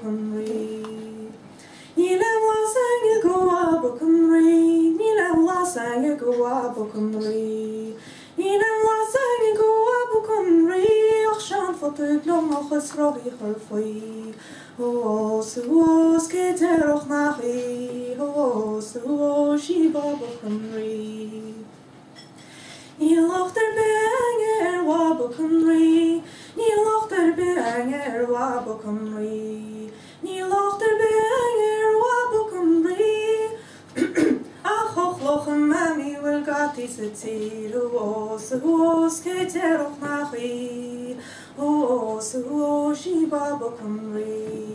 Cymru. Nílam lasang y gwab o Cymru, Nílam lasang y gwab o Cymru. Nílam lasang y gwab o Cymru, Och sian fod y glwm o'ch ysrogi chyrffwy. O sŵos gyda'r na chi, O sŵos I bob o Cymru. Ní lochtar bang wab o Cymru, Ní lochtar bang wab o Cymru. Ní lochtar bang wab o Cymru. Ach och loch yn mami wyl gati sy tir, O sŵos gyda'r na chi, O sŵos I bob o Cymru.